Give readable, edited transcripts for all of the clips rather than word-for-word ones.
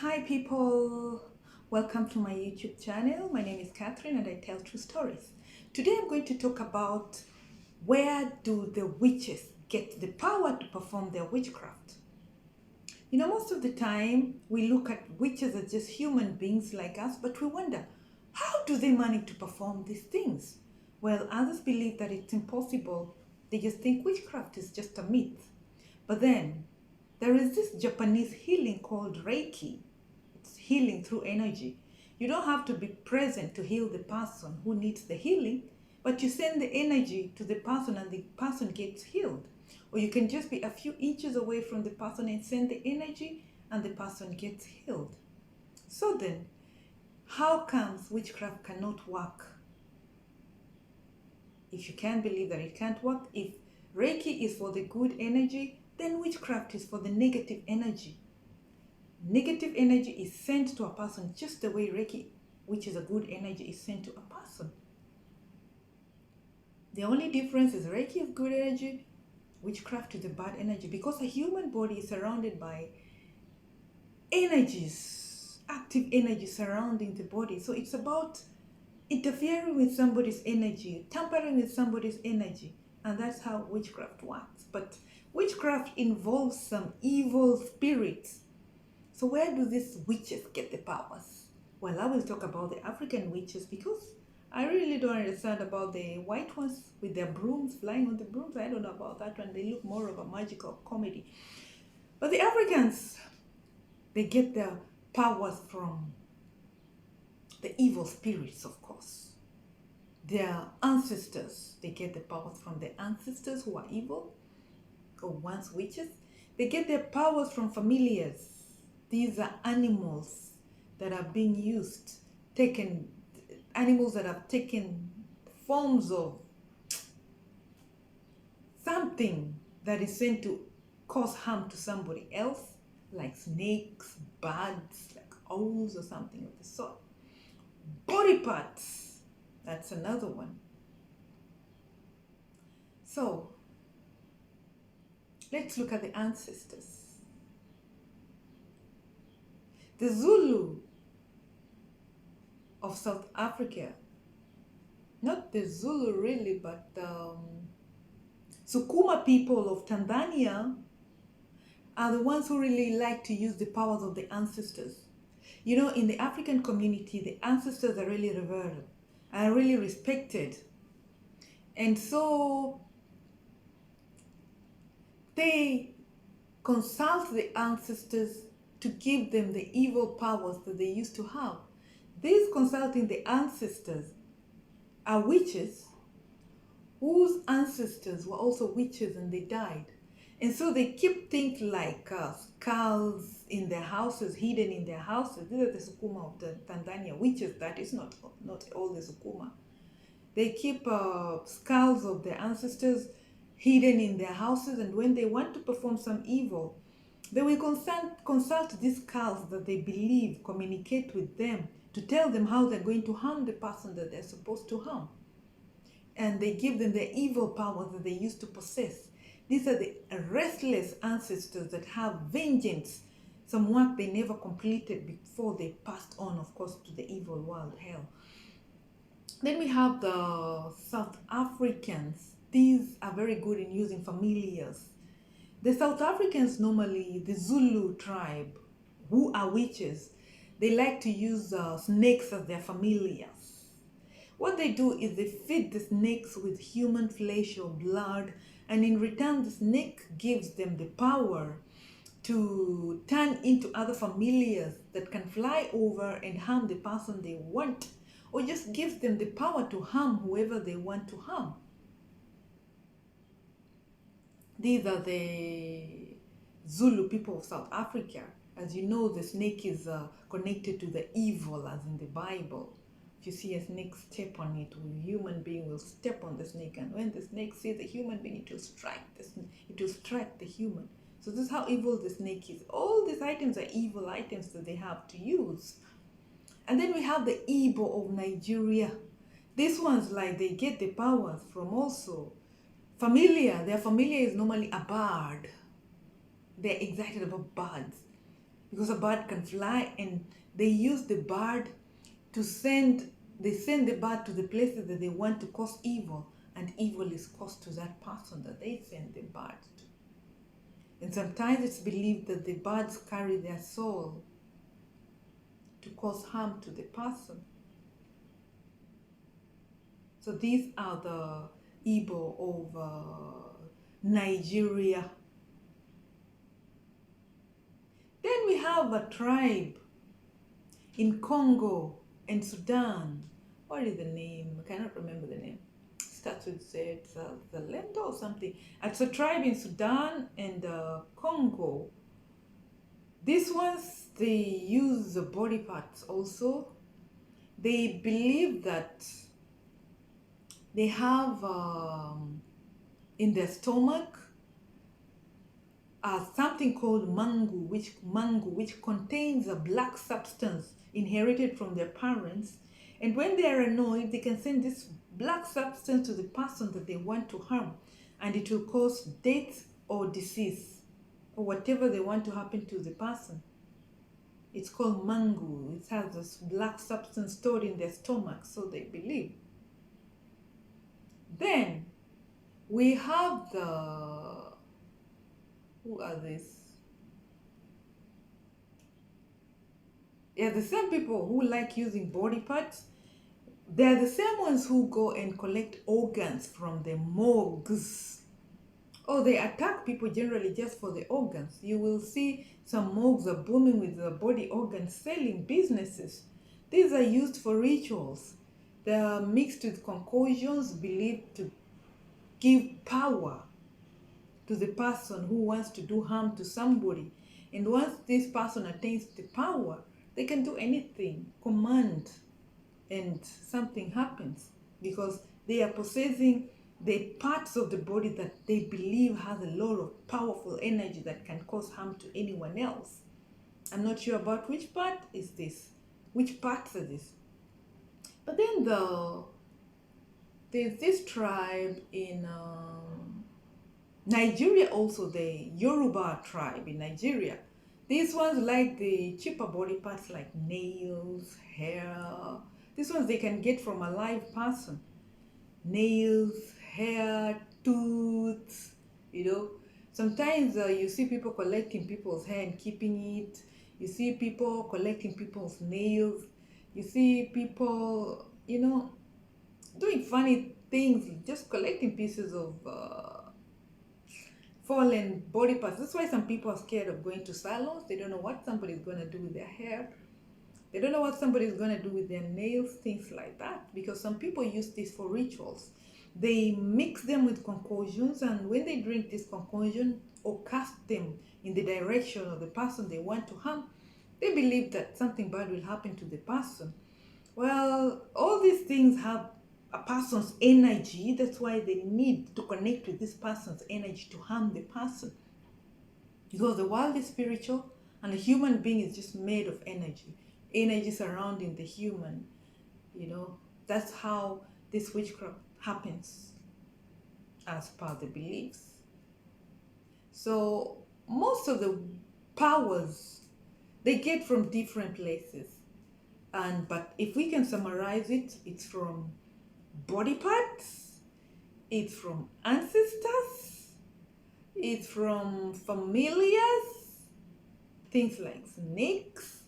Hi people, welcome to my YouTube channel. My name is Catherine and I tell true stories. Today I'm going to talk about where do the witches get the power to perform their witchcraft. Most of the time we look at witches as just human beings like us, but we wonder, how do they manage to perform these things? Well, others believe that it's impossible. They just think witchcraft is just a myth. But then there is this Japanese healing called Reiki. It's healing through energy. You don't have to be present to heal the person who needs the healing, but you send the energy to the person and the person gets healed. Or you can just be a few inches away from the person and send the energy and the person gets healed. So then, how comes witchcraft cannot work? If you can't believe that it can't work, if Reiki is for the good energy, then witchcraft is for the negative energy. Negative energy is sent to a person just the way Reiki, which is a good energy, is sent to a person. The only difference is Reiki is good energy, witchcraft is a bad energy, because a human body is surrounded by energies, active energy surrounding the body. So it's about interfering with somebody's energy, tampering with somebody's energy, and that's how witchcraft works. But witchcraft involves some evil spirits. So where do these witches get the powers? Well, I will talk about the African witches because I really don't understand about the white ones with their brooms, flying on the brooms. I don't know about that one. They look more of a magical comedy. But the Africans, they get their powers from the evil spirits, of course. Their ancestors, they get the powers from the ancestors who are evil, or once witches. They get their powers from familiars. These are animals that are being used, animals that have taken forms of something that is sent to cause harm to somebody else, like snakes, birds, like owls or something of the sort. Body parts, that's another one. So, let's look at the ancestors. The Zulu of South Africa, not the Zulu really, but Sukuma people of Tanzania are the ones who really like to use the powers of the ancestors. In the African community, the ancestors are really revered, are really respected. And so they consult the ancestors to give them the evil powers that they used to have. These consulting the ancestors are witches whose ancestors were also witches and they died. And so they keep things like skulls in their houses, hidden in their houses. These are the Sukuma of the Tanzania witches. That is not all the Sukuma. They keep skulls of their ancestors hidden in their houses, and when they want to perform some evil, they will consult these skulls that they believe communicate with them to tell them how they're going to harm the person that they're supposed to harm. And they give them the evil powers that they used to possess. These are the restless ancestors that have vengeance, some work they never completed before they passed on, of course, to the evil world, hell. Then we have the South Africans. These are very good in using familiars. The South Africans, normally the Zulu tribe, who are witches, they like to use snakes as their familiars. What they do is they feed the snakes with human flesh or blood, and in return the snake gives them the power to turn into other familiars that can fly over and harm the person they want, or just gives them the power to harm whoever they want to harm. These are the Zulu people of South Africa. As you know, the snake is connected to the evil, as in the Bible. If you see a snake, step on it. A human being will step on the snake, and when the snake sees the human being, it will strike the snake. It will strike the human. So this is how evil the snake is. All these items are evil items that they have to use. And then we have the Igbo of Nigeria. These ones, like, they get the powers from also familiar. Their familiar is normally a bird. They're excited about birds. because a bird can fly, and they use the bird to send the bird to the places that they want to cause evil, and evil is caused to that person that they send the bird to. And sometimes it's believed that the birds carry their soul to cause harm to the person. So these are the Igbo of Nigeria. Then we have a tribe in Congo and Sudan. What is the name? I cannot remember the name. It starts with Zalendo or something. It's a tribe in Sudan and Congo. These ones, they use the body parts also. They believe that they have in their stomach something called Mangu, which contains a black substance inherited from their parents. And when they are annoyed, they can send this black substance to the person that they want to harm, and it will cause death or disease or whatever they want to happen to the person. It's called Mangu. It has this black substance stored in their stomach, so they believe. Then we have who are these? Yeah, the same people who like using body parts. They're the same ones who go and collect organs from the morgues. Or they attack people generally just for the organs. You will see some morgues are booming with the body organs, selling businesses. These are used for rituals. They are mixed with concoctions believed to give power to the person who wants to do harm to somebody. And once this person attains the power, they can do anything, command, and something happens, because they are possessing the parts of the body that they believe has a lot of powerful energy that can cause harm to anyone else. I'm not sure about which part is this, which parts are this. But then there's this tribe in Nigeria also, the Yoruba tribe in Nigeria. These ones like the cheaper body parts like nails, hair. These ones they can get from a live person. Nails, hair, tooth, you know. Sometimes you see people collecting people's hair and keeping it. You see people collecting people's nails. You see people, doing funny things, just collecting pieces of fallen body parts. That's why some people are scared of going to salons. They don't know what somebody's going to do with their hair. They don't know what somebody's going to do with their nails, things like that. Because some people use this for rituals. They mix them with concoctions, and when they drink this concoction or cast them in the direction of the person they want to harm, they believe that something bad will happen to the person. Well, all these things have a person's energy. That's why they need to connect with this person's energy to harm the person. Because the world is spiritual and a human being is just made of energy. Energy surrounding the human. That's how this witchcraft happens as per the beliefs. So most of the powers they get from different places. But if we can summarize it, it's from body parts, it's from ancestors, it's from familiars, things like snakes,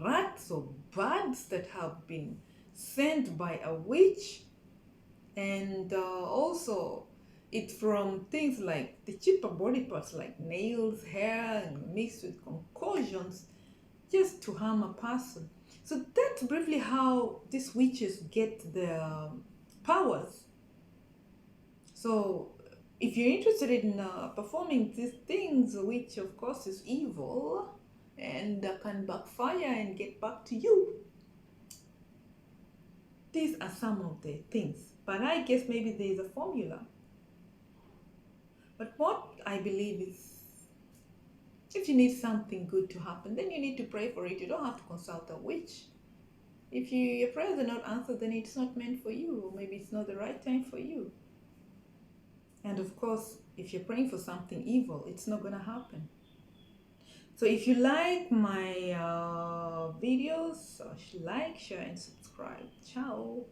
rats, or birds that have been sent by a witch, and also it's from things like the cheaper body parts like nails, hair, and mixed with concoctions just to harm a person. So that's briefly how these witches get their powers. So if you're interested in performing these things, which of course is evil and can backfire and get back to you, these are some of the things. But I guess maybe there is a formula. But what I believe is, if you need something good to happen, then you need to pray for it. You don't have to consult a witch. If your prayers are not answered, then it's not meant for you, or maybe it's not the right time for you. And of course, if you're praying for something evil, it's not going to happen. So if you like my videos, like, share, and subscribe. Ciao.